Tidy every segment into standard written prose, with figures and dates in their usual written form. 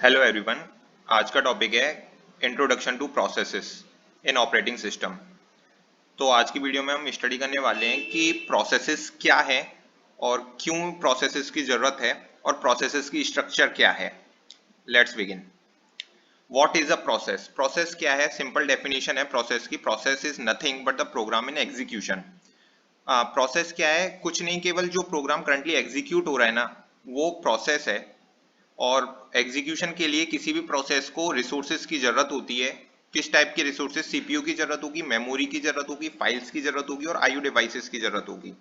Hello everyone. आज का topic है introduction to processes in operating system. तो आज की वीडियो में हम स्टडी करने वाले हैं कि प्रोसेसेस क्या है और क्यों प्रोसेसेस की ज़रूरत है और प्रोसेसेस की स्ट्रक्चर क्या है। Let's begin. What is a process? Process क्या है? सिंपल डेफिनेशन है प्रोसेस की। Process is nothing but the program in execution. Process क्या है? कुछ नहीं, केवल जो प्रोग्राम करंटली एग्जीक्यूट हो रहा है ना, वो प्रोसेस है। और एग्जीक्यूशन के लिए किसी भी प्रोसेस को रिसोर्सेज की जरूरत होती है। किस टाइप के रिसोर्सेज? सीपीयू की जरूरत होगी, मेमोरी की जरूरत होगी, फाइल्स की जरूरत होगी और आईओ डिवाइसेस की जरूरत होगी।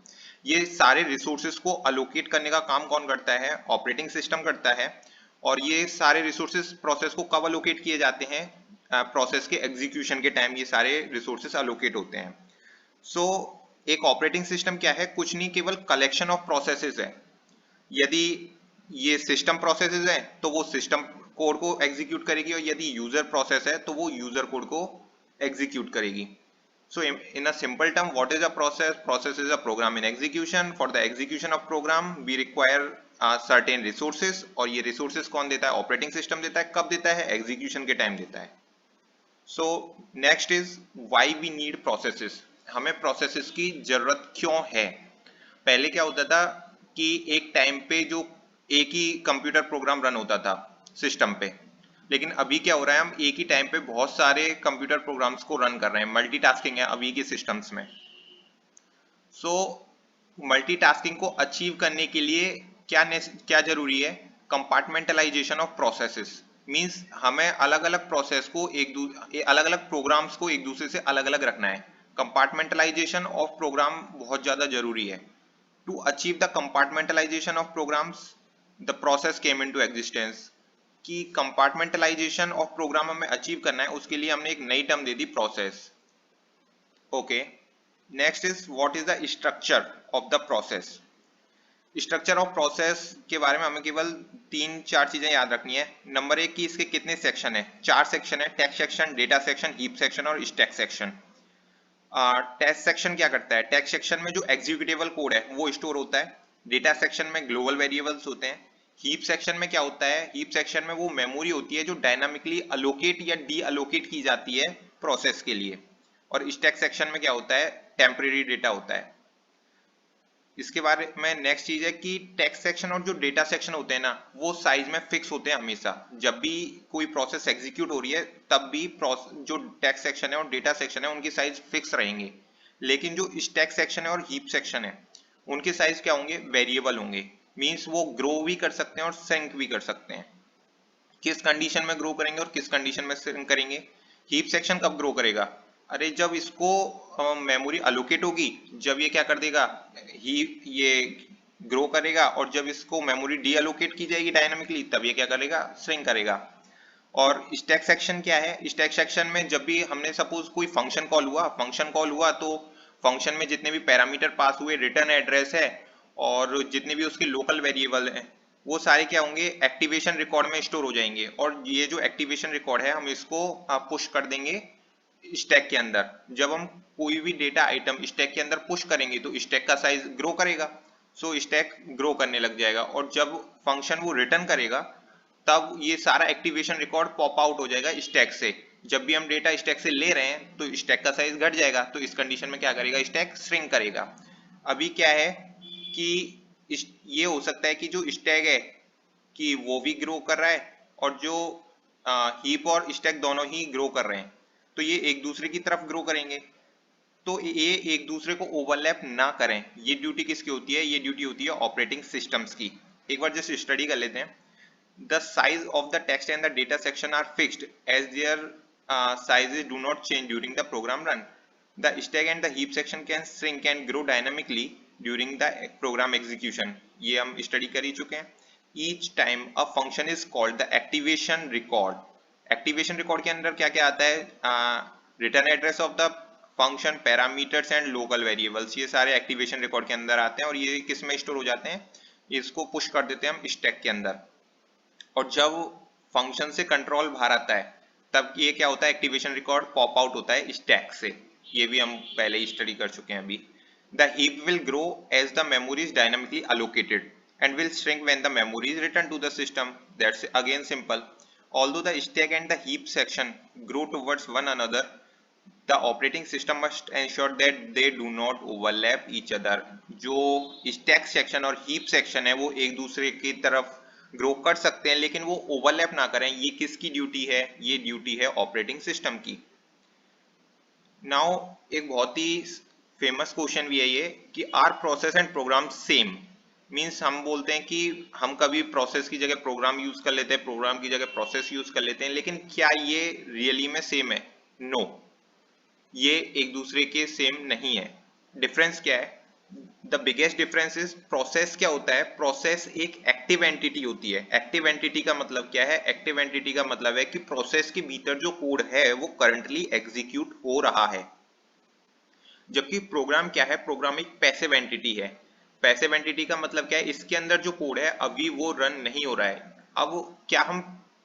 ये सारे रिसोर्सेज को अलोकेट करने का काम कौन करता है? ऑपरेटिंग सिस्टम करता है। और ये सारे रिसोर्सेज प्रोसेस को कब अलोकेट किए जाते हैं? प्रोसेस के एग्जीक्यूशन के टाइम ये सारे रिसोर्सेज अलोकेट होते हैं। सो एक ऑपरेटिंग सिस्टम क्या है? कुछ नहीं, केवल कलेक्शन ऑफ प्रोसेसेस है। यदि ये सिस्टम प्रोसेसेस है तो वो सिस्टम कोड को एग्जीक्यूट करेगी, और यदि यूजर प्रोसेस है तो वो यूजर कोड को एग्जीक्यूट करेगी। So in a simple term, what is a process? Process is a program in execution. For the execution of program, we require certain resources, और ये resources कौन देता है? ऑपरेटिंग सिस्टम देता है। कब देता है? एग्जीक्यूशन के टाइम देता है। So next is why we need processes. हमें processes की जरूरत क्यों है? पहले क्या होता था कि एक टाइम पे जो एक ही कंप्यूटर प्रोग्राम रन होता था सिस्टम पे, लेकिन अभी क्या हो रहा है? हम एक ही टाइम पे बहुत सारे कंप्यूटर प्रोग्राम्स को रन कर रहे हैं। मल्टीटास्किंग है अभी के सिस्टम्स में। सो मल्टीटास्किंग को अचीव करने के लिए क्या जरूरी है? Compartmentalisation of processes. मींस हमें अलग अलग प्रोसेस को अलग अलग प्रोग्राम्स को एक दूसरे से अलग अलग रखना है। कंपार्टमेंटलाइजेशन ऑफ प्रोग्राम बहुत ज्यादा जरूरी है। To achieve the compartmentalization of programs, the process came into existence। कि compartmentalization of program हमें अचीव करना है, उसके लिए हमने एक नई term they the, process. Okay, next is what is the structure of the process. Structure of process के बारे में हमें केवल तीन चार चीजें याद रखनी है। नंबर एक, कि इसके कितने सेक्शन है? 4 सेक्शन है। Text section, data section, heap section और स्टैक सेक्शन। टेक्स्ट सेक्शन क्या करता है? टेक्स्ट सेक्शन में जो एग्जीक्यूटेबल कोड है वो स्टोर होता है। डेटा सेक्शन में ग्लोबल वेरिएबल्स होते हैं। हीप सेक्शन में क्या होता है? हीप सेक्शन में वो मेमोरी होती है जो डायनामिकली अलोकेट या डी अलोकेट की जाती है प्रोसेस के लिए। और स्टैक सेक्शन में क्या होता है? टेम्परेरी डेटा होता है। इसके बारे में नेक्स्ट चीज है कि टेक्स्ट सेक्शन और जो डेटा सेक्शन होते हैं ना, वो साइज में फिक्स होते हैं हमेशा। जब भी कोई प्रोसेस एग्जीक्यूट हो रही है तब भी जो टेक्स्ट सेक्शन है और डेटा सेक्शन है उनकी साइज फिक्स रहेंगे। लेकिन जो स्टैक सेक्शन है और हीप सेक्शन है उनके साइज क्या होंगे? वेरिएबल होंगे। मींस वो ग्रो भी कर सकते हैं और श्रिंक भी कर सकते हैं। किस कंडीशन में ग्रो करेंगे और किस कंडीशन में श्रिंक करेंगे? हीप सेक्शन कब ग्रो करेगा? अरे जब इसको मेमोरी अलोकेट होगी, जब ये क्या कर देगा, ही ये ग्रो करेगा। और जब इसको मेमोरी डी अलोकेट की जाएगी डायनामिकली, तब ये क्या करेगा? श्रिंक करेगा। और स्टैक सेक्शन क्या है? स्टैक सेक्शन में जब भी हमने सपोज कोई फंक्शन कॉल हुआ तो फंक्शन में जितने भी पैरामीटर पास हुए, रिटर्न एड्रेस है और जितने भी उसके लोकल वेरिएबल हैं, वो सारे क्या होंगे? एक्टिवेशन रिकॉर्ड में स्टोर हो जाएंगे। और ये जो एक्टिवेशन रिकॉर्ड है हम इसको पुश कर देंगे स्टैक के अंदर। जब हम कोई भी डेटा आइटम स्टैक के अंदर पुश करेंगे तो स्टैक का साइज ग्रो करेगा। सो स्टैक ग्रो करने लग जाएगा। और जब फंक्शन वो रिटर्न करेगा तब ये सारा एक्टिवेशन रिकॉर्ड पॉप आउट हो जाएगा स्टैक से। जब भी हम डेटा स्टैक से ले रहे हैं तो स्टैक का साइज घट जाएगा। तो इस कंडीशन में क्या करेगा? स्टैक श्रिंक करेगा। अभी क्या है कि ये हो सकता है कि जो स्टैक है कि वो भी ग्रो कर रहा है और जो हीप और स्टैक दोनों ही ग्रो कर रहे हैं, तो ये एक दूसरे की तरफ ग्रो करेंगे। तो ये एक दूसरे को ओवरलैप ना करें। ये ड्यूटी किसकी होती है? ये ड्यूटी होती है ऑपरेटिंग सिस्टम्स की। एक बार जस्ट स्टडी कर लेते हैं। The size of the text and the data section are fixed as their sizes do not change during the program run. The stack and the heap section can shrink and grow dynamically during the program execution. ये हम study कर ही चुके हैं। Each time a function is called the activation record. Activation record के अंदर क्या क्या आता है? Return address of the function, parameters and local variables, ये सारे activation record के अंदर आते हैं। और ये किस में स्टोर हो जाते हैं? इसको पुश कर देते हैं हम स्टैक के अंदर। और जब फंक्शन से कंट्रोल बाहर आता है तब ये क्या होता है? एक्टिवेशन रिकॉर्ड पॉप आउट होता है स्टैक से। ये भी हम पहले ही स्टडी कर चुके हैं अभी। The heap will grow as the memory is dynamically allocated and will shrink when the memory is return to the system. That's again simple. Although the stack and the heap section grow towards one another, the operating system must ensure that they do not overlap each other. जो stack section और heap section है वो एक दूसरे की तरफ grow कर सकते हैं लेकिन वो ओवरलैप ना करें. ये किसकी ड्यूटी है? ये ड्यूटी है ऑपरेटिंग सिस्टम की. नाउ एक बहुत ही फेमस क्वेश्चन भी है ये कि are process and program same. Means हम बोलते हैं कि हम कभी प्रोसेस की जगह प्रोग्राम यूज कर लेते हैं, प्रोग्राम की जगह प्रोसेस यूज कर लेते हैं, लेकिन क्या ये रियली में सेम है? नो, ये एक दूसरे के सेम नहीं है. डिफरेंस क्या है? The biggest difference is process क्या होता है? प्रोसेस एक एक्टिव एंटिटी होती है. एक्टिव एंटिटी का मतलब क्या है? एक्टिव एंटिटी का मतलब है कि प्रोसेस के भीतर जो कोड है वो करंटली एग्जीक्यूट हो रहा है. जबकि प्रोग्राम क्या है? प्रोग्राम एक पैसिव एंटिटी है. पैसिव एंटिटी का मतलब क्या है? इसके अंदर जो कोड है अभी वो रन नहीं हो रहा है. अब क्या हम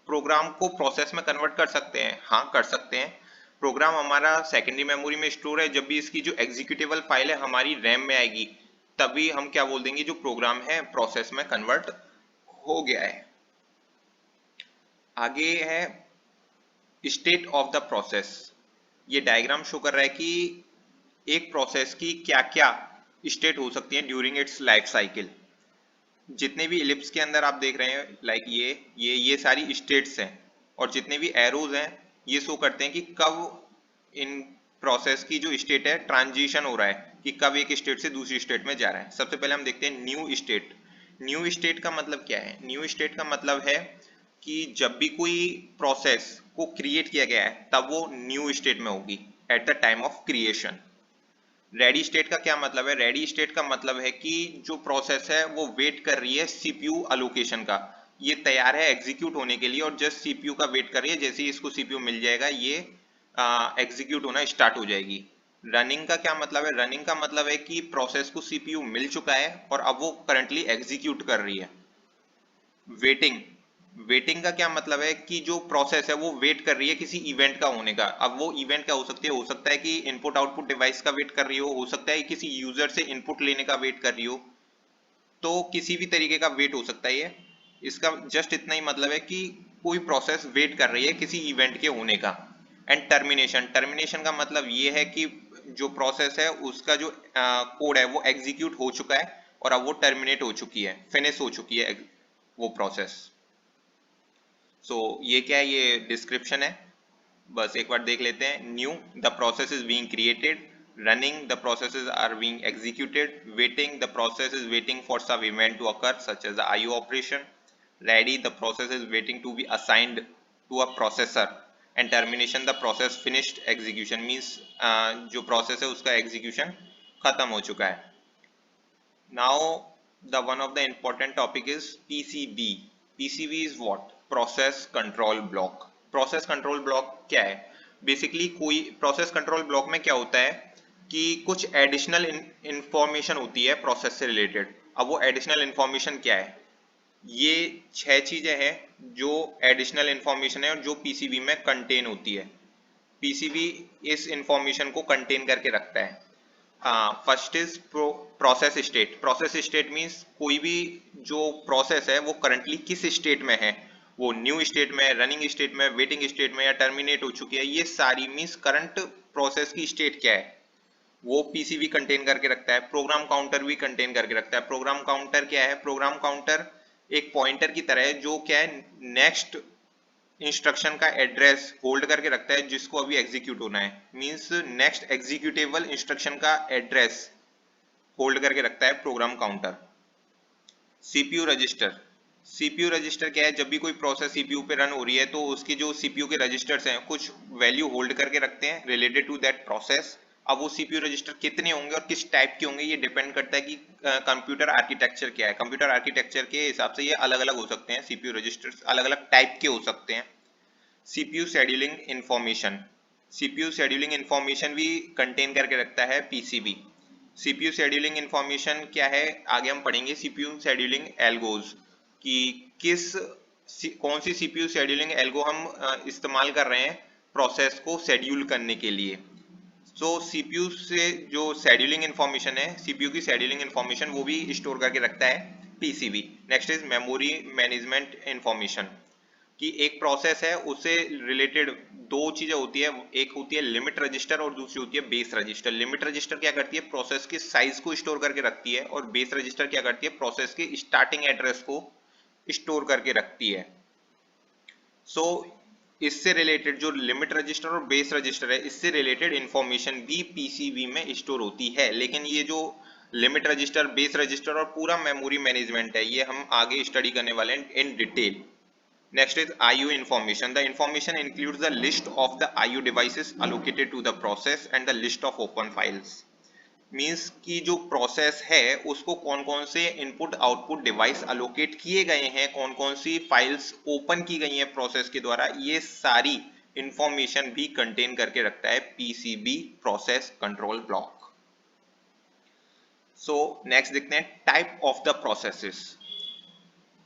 प्रोग्राम को प्रोसेस में कन्वर्ट कर सकते हैं? हाँ, कर सकते हैं. प्रोग्राम हमारा सेकेंडरी मेमोरी में स्टोर है. जब भी इसकी जो एग्जीक्यूटेबल फाइल है हमारी रैम में आएगी तभी हम क्या बोल देंगे? जो प्रोग्राम है प्रोसेस में कन्वर्ट हो गया है. आगे है स्टेट ऑफ द प्रोसेस. ये डायग्राम शो कर रहा है कि एक प्रोसेस की क्या क्या स्टेट हो सकती है ड्यूरिंग इट्स लाइफ साइकिल. जितने भी इलिप्स के अंदर आप देख रहे हैं लाइक ये सारी स्टेट्स हैं और जितने भी एरोज हैं ये शो करते हैं कि कब इन प्रोसेस की जो स्टेट है ट्रांजिशन हो रहा है, कि कब एक स्टेट से दूसरी स्टेट में जा रहा है. सबसे पहले हम देखते हैं न्यू स्टेट. न्यू स्टेट का मतलब क्या है? न्यू स्टेट का मतलब है कि जब भी कोई प्रोसेस को क्रिएट किया गया है तब वो न्यू स्टेट में होगी at the time of creation. Ready state का क्या मतलब है? रेडी स्टेट का मतलब है कि जो प्रोसेस है वो वेट कर रही है सीपीयू अलोकेशन का. ये तैयार है एग्जीक्यूट होने के लिए और जस्ट सीपीयू का वेट कर रही है. जैसे ही इसको सीपीयू मिल जाएगा ये एग्जीक्यूट होना स्टार्ट हो जाएगी. रनिंग का क्या मतलब है? रनिंग का मतलब है कि प्रोसेस को सीपीयू मिल चुका है और अब वो करंटली एग्जीक्यूट कर रही है. वेटिंग. वेटिंग का क्या मतलब है? कि जो प्रोसेस है वो वेट कर रही है किसी इवेंट का होने का. अब वो इवेंट क्या हो सकती है? हो सकता है कि इनपुट आउटपुट डिवाइस का वेट कर रही हो सकता है किसी यूजर से इनपुट लेने का वेट कर रही हो. तो किसी भी तरीके का वेट हो सकता है ये. इसका जस्ट इतना ही मतलब है कि कोई प्रोसेस वेट कर रही है किसी इवेंट के होने का. And termination. टर्मिनेशन का मतलब ये है कि जो प्रोसेस है उसका जो कोड है वो एग्जीक्यूट हो चुका है और अब वो टर्मिनेट हो चुकी है, फिनिश हो चुकी है वो प्रोसेस. ये क्या है? ये डिस्क्रिप्शन है, बस एक बार देख लेते हैं. New, the process is being created. Running, the processes are being executed. Waiting, the process is waiting for some event to occur such as the IO operation. Ready, the process is waiting to be assigned to a processor. And termination, the process finished execution. Means जो process है उसका execution खत्म हो चुका है. Now the one of the important topic is PCB. PCB is what? Process Control Block. Process Control Block क्या है? Basically कोई प्रोसेस कंट्रोल ब्लॉक में क्या होता है कि कुछ एडिशनल इंफॉर्मेशन होती है प्रोसेस से रिलेटेड. अब वो एडिशनल इंफॉर्मेशन क्या है? ये 6 चीजें हैं जो एडिशनल इंफॉर्मेशन है और जो पीसीबी में कंटेन होती है. पीसीबी इस इंफॉर्मेशन को कंटेन करके रखता है. First is process state. Process state means कोई भी जो प्रोसेस है वो करंटली किस स्टेट में है, वो न्यू स्टेट में, रनिंग स्टेट में, वेटिंग स्टेट में या टर्मिनेट हो चुकी है. ये सारी मीन्स करंट प्रोसेस की स्टेट क्या है वो पीसीबी कंटेन करके रखता है. प्रोग्राम काउंटर भी कंटेन करके रखता है. प्रोग्राम काउंटर क्या है? प्रोग्राम काउंटर एक पॉइंटर की तरह है जो क्या है नेक्स्ट इंस्ट्रक्शन का एड्रेस होल्ड करके रखता है जिसको अभी एग्जीक्यूट होना है. मींस नेक्स्ट एग्जीक्यूटेबल इंस्ट्रक्शन का एड्रेस होल्ड करके रखता है program counter. CPU register. CPU register क्या है? जब भी कोई प्रोसेस सीपीयू पे रन हो रही है तो उसके जो सीपीयू के रजिस्टर्स हैं कुछ वैल्यू होल्ड करके रखते हैं रिलेटेड टू दैट प्रोसेस. अब वो सीपीयू रजिस्टर कितने होंगे और किस टाइप के होंगे ये डिपेंड करता है कि कंप्यूटर आर्किटेक्चर क्या है. कंप्यूटर आर्किटेक्चर के हिसाब से ये अलग अलग हो सकते हैं. सीपीयू रजिस्टर्स अलग अलग टाइप के हो सकते हैं. CPU scheduling information. CPU scheduling information भी कंटेन करके रखता है पीसीबी. सीपीयू शेड्यूलिंग इंफॉर्मेशन क्या है आगे हम पढ़ेंगे. सीपीयू शेड्यूलिंग एल्गोज कि कौन सी सीपीयू शेड्यूलिंग एल्गो हम इस्तेमाल कर रहे हैं प्रोसेस को शेड्यूल करने के लिए. सीपीयू से जो शेड्यूलिंग इंफॉर्मेशन है, सीपीयू की शेड्यूलिंग इंफॉर्मेशन वो भी स्टोर करके रखता है PCB. Next is memory management information. कि एक प्रोसेस है उससे रिलेटेड दो चीजें होती है, एक होती है लिमिट रजिस्टर और दूसरी होती है बेस रजिस्टर। लिमिट रजिस्टर क्या करती है, प्रोसेस के साइज को स्टोर करके रखती है, और बेस रजिस्टर क्या करती है, प्रोसेस के स्टार्टिंग एड्रेस को स्टोर करके रखती है। सो इससे रिलेटेड जो लिमिट रजिस्टर और बेस रजिस्टर है, इससे रिलेटेड इंफॉर्मेशन भी पीसीबी में स्टोर होती है। लेकिन ये जो लिमिट रजिस्टर, बेस रजिस्टर और पूरा मेमोरी मैनेजमेंट है, ये हम आगे स्टडी करने वाले हैं in detail. Next is IO information. The information includes the list of the IO devices allocated to the process and the list of open files. Means कि जो प्रोसेस है उसको कौन कौन से इनपुट आउटपुट डिवाइस अलोकेट किए गए हैं, कौन कौन सी फाइल्स ओपन की गई हैं प्रोसेस के द्वारा, ये सारी इंफॉर्मेशन भी कंटेन करके रखता है PCB process control block. So next देखते हैं टाइप ऑफ द प्रोसेसेस।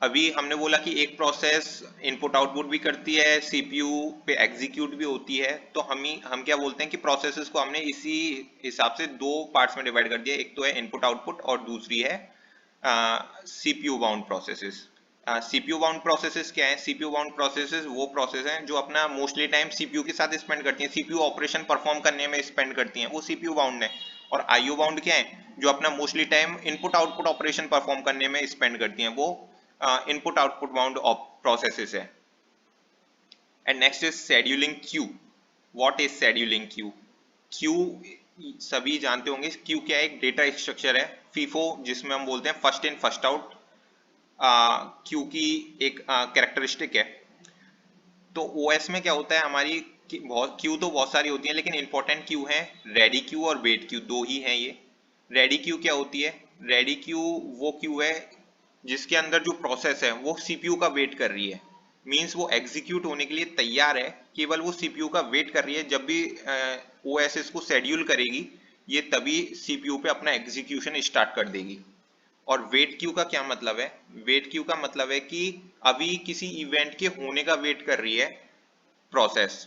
अभी हमने बोला कि एक प्रोसेस इनपुट आउटपुट भी करती है, सीपीयू पे एग्जीक्यूट भी होती है। तो हम क्या बोलते हैं कि प्रोसेसेस को हमने इसी हिसाब से दो पार्ट्स में डिवाइड कर दिया, एक तो है इनपुट आउटपुट और दूसरी है CPU bound processes. CPU bound processes क्या है, सीपीयू बाउंड प्रोसेसेस वो प्रोसेस हैं जो अपना मोस्टली टाइम सीपीयू के साथ स्पेंड करती हैं, सीपीयू ऑपरेशन परफॉर्म करने में स्पेंड करती हैं, वो सीपीयू बाउंड है। और आईओ बाउंड क्या है, जो अपना mostly time input output operation perform करने में स्पेंड करती हैं, वो इनपुट आउटपुट बाउंड प्रोसेसेस है। And next is scheduling Q. What is scheduling Q? Q सभी जानते होंगे, क्यू क्या है, एक डेटा स्ट्रक्चर है फीफो, जिसमें हम बोलते हैं first in first out. Q की एक कैरेक्टरिस्टिक है। तो ओएस में क्या होता है, हमारी बहुत क्यू तो बहुत सारी होती है, लेकिन इंपॉर्टेंट क्यू है रेडी क्यू और वेट क्यू, दो ही हैं ये। रेडी क्यू क्या होती है, रेडी क्यू वो क्यू है जिसके अंदर जो प्रोसेस है वो सीपीयू का वेट कर रही है। मींस वो एग्जीक्यूट होने के लिए तैयार है, केवल वो सीपीयू का वेट कर रही है। जब भी ओएस इसको शेड्यूल करेगी, ये तभी सीपीयू पे अपना एग्जीक्यूशन स्टार्ट कर देगी। और वेट क्यू का क्या मतलब है, वेट क्यू का मतलब है कि अभी किसी इवेंट के होने का वेट कर रही है प्रोसेस।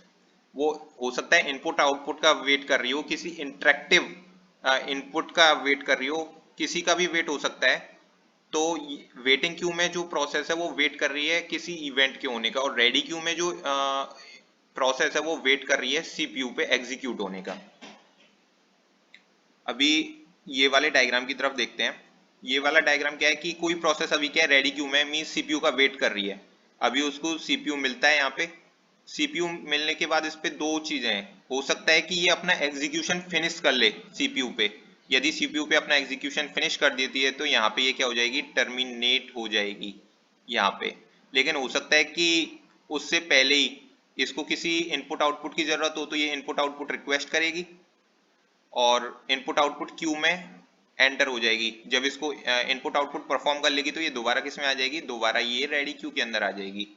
वो हो सकता है इनपुट आउटपुट का वेट कर रही हो, किसी इंटरेक्टिव इनपुट का वेट कर रही हो, किसी का भी वेट हो सकता है। तो वेटिंग क्यू में जो प्रोसेस है वो वेट कर रही है किसी इवेंट के होने का, और रेडी क्यू में जो प्रोसेस है वो वेट कर रही है सीपीयू पे एग्जीक्यूट होने का। अभी ये वाले डायग्राम की तरफ देखते हैं। ये वाला डायग्राम क्या है कि कोई प्रोसेस अभी क्या है, रेडी क्यू में, मींस सीपीयू का वेट कर रही है। अभी उसको सीपीयू मिलता है, यहाँ पे सीपीयू मिलने के बाद इस पे दो चीजें हैं। हो सकता है कि ये अपना एग्जीक्यूशन फिनिश कर ले सीपीयू पे। यदि सीपीयू पे अपना एग्जीक्यूशन फिनिश कर देती है तो यहाँ पे ये क्या हो जाएगी, टर्मिनेट हो जाएगी यहाँ पे। लेकिन हो सकता है कि उससे पहले ही इसको किसी इनपुट आउटपुट की जरूरत हो, तो ये इनपुट आउटपुट रिक्वेस्ट करेगी और इनपुट आउटपुट क्यू में एंटर हो जाएगी। जब इसको इनपुट आउटपुट परफॉर्म कर लेगी तो ये दोबारा किस में आ जाएगी, दोबारा ये रेडी क्यू के अंदर आ जाएगी।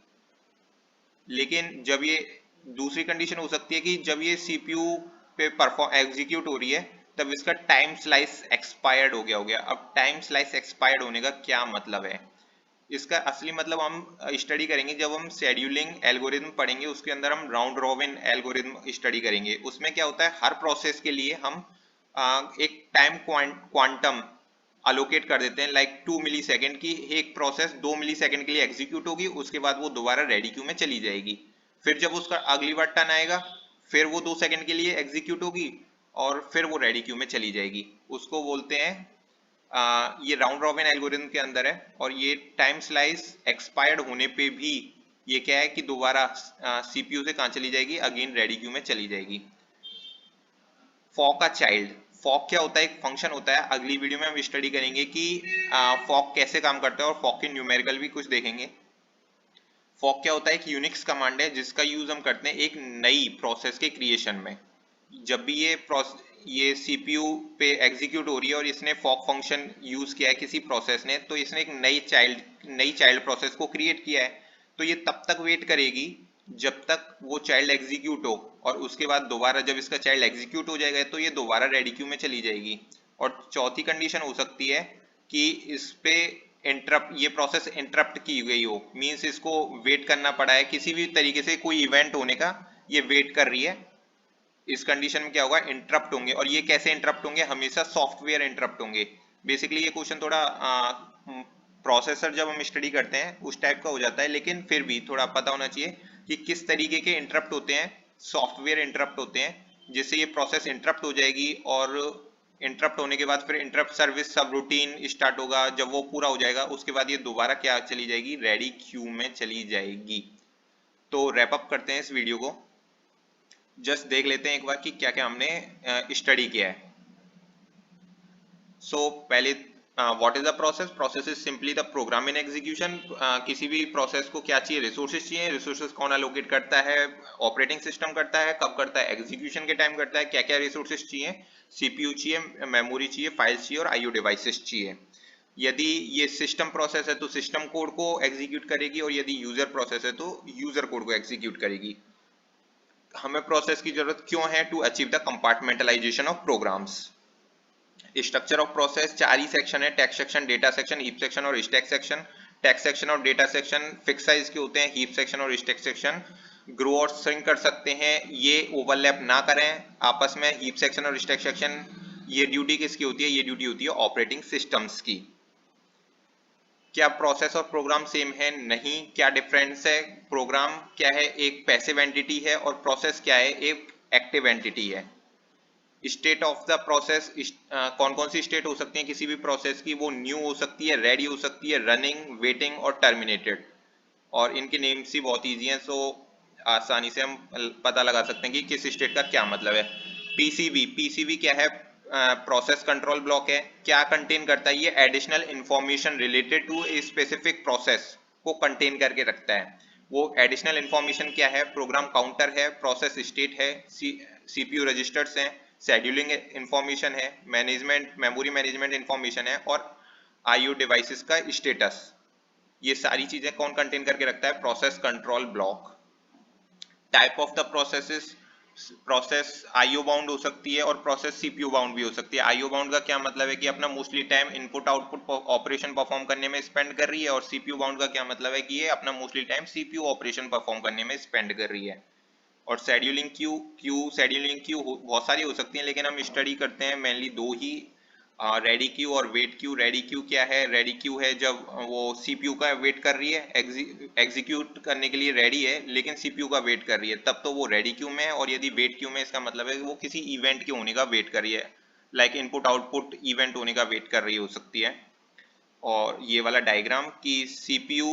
लेकिन जब ये दूसरी कंडीशन हो सकती है कि जब ये सीपीयू पे परफॉर्म एग्जीक्यूट हो रही है, तब इसका टाइम स्लाइस एक्सपायर्ड हो गया। अब टाइम स्लाइस एक्सपायर्ड होने का क्या मतलब है, इसका असली मतलब हम स्टडी करेंगे जब हम शेड्यूलिंग एल्गोरिथम पढ़ेंगे। उसके अंदर हम राउंड रॉबिन एल्गोरिथम स्टडी करेंगे। उसमें क्या होता है, हर प्रोसेस के लिए हम एक टाइम क्वांटम अलोकेट कर देते हैं, लाइक 2 मिली सेकेंड की। एक प्रोसेस 2 मिली सेकेंड के लिए एग्जीक्यूट होगी, उसके बाद वो दोबारा रेडी क्यू में चली जाएगी। फिर जब उसका अगली बार टर्न आएगा, फिर वो 2 सेकेंड के लिए एग्जीक्यूट होगी और फिर वो रेडी क्यू में चली जाएगी। उसको बोलते हैं ये राउंड रॉबिन एल्गोरिथम के अंदर है। और ये टाइम स्लाइस एक्सपायर्ड होने पे भी ये क्या है कि दोबारा सीपीयू से कहाँ चली जाएगी, अगेन रेडी क्यू में चली जाएगी। फॉक का चाइल्ड, फॉक क्या होता है, एक फंक्शन होता है। अगली वीडियो में हम स्टडी करेंगे कि फॉक कैसे काम करता है और फॉक के न्यूमेरिकल भी कुछ देखेंगे। फॉक क्या होता है, एक यूनिक्स कमांड है जिसका यूज हम करते हैं एक नई प्रोसेस के क्रिएशन में। जब भी ये सीपीयू पे एग्जीक्यूट हो रही है और इसने फॉक फंक्शन यूज किया है किसी प्रोसेस ने, तो इसने एक नई चाइल्ड प्रोसेस को क्रिएट किया है। तो ये तब तक वेट करेगी जब तक वो चाइल्ड एग्जीक्यूट हो, और उसके बाद दोबारा जब इसका चाइल्ड एग्जीक्यूट हो जाएगा तो ये दोबारा रेडी क्यू में चली जाएगी। और चौथी कंडीशन हो सकती है कि इस पे ये प्रोसेस इंटरप्ट की गई हो, मींस इसको वेट करना पड़ा है किसी भी तरीके से, कोई इवेंट होने का ये वेट कर रही है। इस कंडीशन में क्या होगा, इंटरप्ट होंगे। और ये कैसे इंटरप्ट होंगे, हमेशा सॉफ्टवेयर इंटरप्ट होंगे। बेसिकली ये क्वेश्चन थोड़ा प्रोसेसर जब हम स्टडी करते हैं उस टाइप का हो जाता है, लेकिन फिर भी थोड़ा पता होना चाहिए कि किस तरीके के इंटरप्ट होते हैं, सॉफ्टवेयर इंटरप्ट होते हैं जिससे ये प्रोसेस इंटरप्ट हो जाएगी, और इंटरप्ट होने के बाद फिर इंटरप्ट सर्विस सब रूटीन स्टार्ट होगा। जब वो पूरा हो जाएगा उसके बाद ये दोबारा क्या चली जाएगी, रेडी क्यू में चली जाएगी। तो रैप अप करते हैं इस वीडियो को, जस्ट देख लेते हैं एक बार कि क्या क्या हमने स्टडी किया है। सो पहले what is the process? Process is simply the program in execution. किसी भी प्रोसेस को क्या चाहिए, रिसोर्सेज चाहिए। रिसोर्सेज कौन एलोकेट करता है? ऑपरेटिंग सिस्टम करता है। कब करता है? एग्जीक्यूशन के टाइम करता है। क्या क्या रिसोर्सेज चाहिए? सीपीयू चाहिए, मेमोरी चाहिए, फाइल्स चाहिए और आईओ डिवाइसेस चाहिए। यदि ये सिस्टम प्रोसेस है तो सिस्टम कोड को एग्जीक्यूट करेगी, और यदि यूजर प्रोसेस है तो यूजर कोड को एग्जीक्यूट करेगी। हमें प्रोसेस की जरूरत क्यों है? To achieve the compartmentalization of programs. Structure of process 4 ही सेक्शन है, text section, data section, heap section और स्टैक सेक्शन। टेक्स्ट सेक्शन और डेटा सेक्शन फिक्स साइज के होते हैं, हीप सेक्शन और स्टैक सेक्शन ग्रो और श्रिंक कर सकते हैं, ये ओवरलैप ना करें आपस में। हीप सेक्शन और स्टैक सेक्शन, ये ड्यूटी किसकी होती है? ये ड्यूटी होती है ऑपरेटिंग सिस्टम्स की। क्या प्रोसेस और प्रोग्राम सेम है? नहीं। क्या डिफरेंस है? प्रोग्राम क्या है? एक पैसिव एंटिटी है, और प्रोसेस क्या है? एक एक्टिव एंटिटी है। स्टेट ऑफ द प्रोसेस, कौन कौन सी स्टेट हो सकती है किसी भी प्रोसेस की? वो न्यू हो सकती है, रेडी हो सकती है, रनिंग, वेटिंग और टर्मिनेटेड। और इनके नेम्स ही बहुत इजी हैं, सो आसानी से हम पता लगा सकते हैं कि किस स्टेट का क्या मतलब है। पीसीबी, पीसीबी क्या है? प्रोसेस कंट्रोल ब्लॉक है। क्या कंटेन करता है? ये additional information related to a specific process को कंटेन करके रखता है। वो एडिशनल इंफॉर्मेशन क्या है? प्रोग्राम काउंटर है, प्रोसेस स्टेट है, सीपीयू रजिस्टर्स हैं, शेड्यूलिंग इंफॉर्मेशन है, मैनेजमेंट, मेमोरी मैनेजमेंट इंफॉर्मेशन है, और आईओ डिवाइसेस का स्टेटस। ये सारी चीजें कौन कंटेन करके रखता है? Process control block. Type of the processes, process IO bound हो सकती है और प्रोसेस सीपीयू बाउंड भी हो सकती है। आईओ बाउंड का क्या मतलब है? कि अपना mostly time input output operation perform करने में स्पेंड कर रही है। और सीपीयू बाउंड का क्या मतलब है? कि ये अपना mostly time CPU operation perform करने में स्पेंड कर रही है। और शेड्यूलिंग शेड्यूलिंग क्यू बहुत सारी हो सकती हैं, लेकिन हम स्टडी करते हैं मेनली दो ही, रेडी क्यू और वेट क्यू। रेडी क्यू क्या है? रेडी क्यू है जब वो सीपीयू का वेट कर रही है, एग्जीक्यूट करने के लिए रेडी है लेकिन सीपीयू का वेट कर रही है, तब तो वो रेडी क्यू में है। और यदि वेट क्यू में, इसका मतलब है कि वो किसी इवेंट के होने का वेट कर रही है, लाइक इनपुट आउटपुट इवेंट होने का वेट कर रही हो सकती है। और ये वाला डायग्राम कि सीपीयू,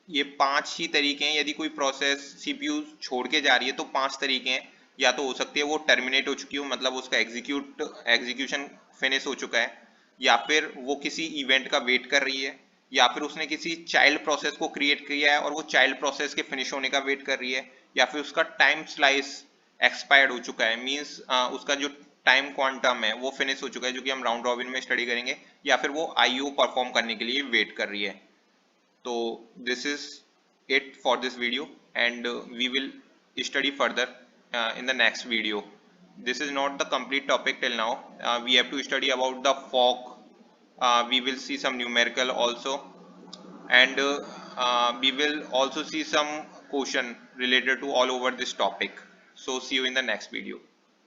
ये 5 ही तरीके हैं। यदि कोई प्रोसेस सीपीयू छोड़ के जा रही है तो 5 तरीके हैं। या तो हो सकती है वो टर्मिनेट हो चुकी हो, मतलब उसका एग्जीक्यूशन फिनिश हो चुका है, या फिर वो किसी इवेंट का वेट कर रही है, या फिर उसने किसी चाइल्ड प्रोसेस को क्रिएट किया है और वो चाइल्ड प्रोसेस के फिनिश होने का वेट कर रही है, या फिर उसका टाइम स्लाइस एक्सपायर्ड हो चुका है, मींस उसका जो टाइम क्वांटम है वो फिनिश हो चुका है, जो कि हम राउंड रॉबिन में स्टडी करेंगे, या फिर वो आईओ परफॉर्म करने के लिए वेट कर रही है। तो this is it for this video, and we will study further in the next video. This is not the complete topic till now. We have to study about the fork. We will see some numerical also, and we will also see some question related to all over this topic. So see you in the next video.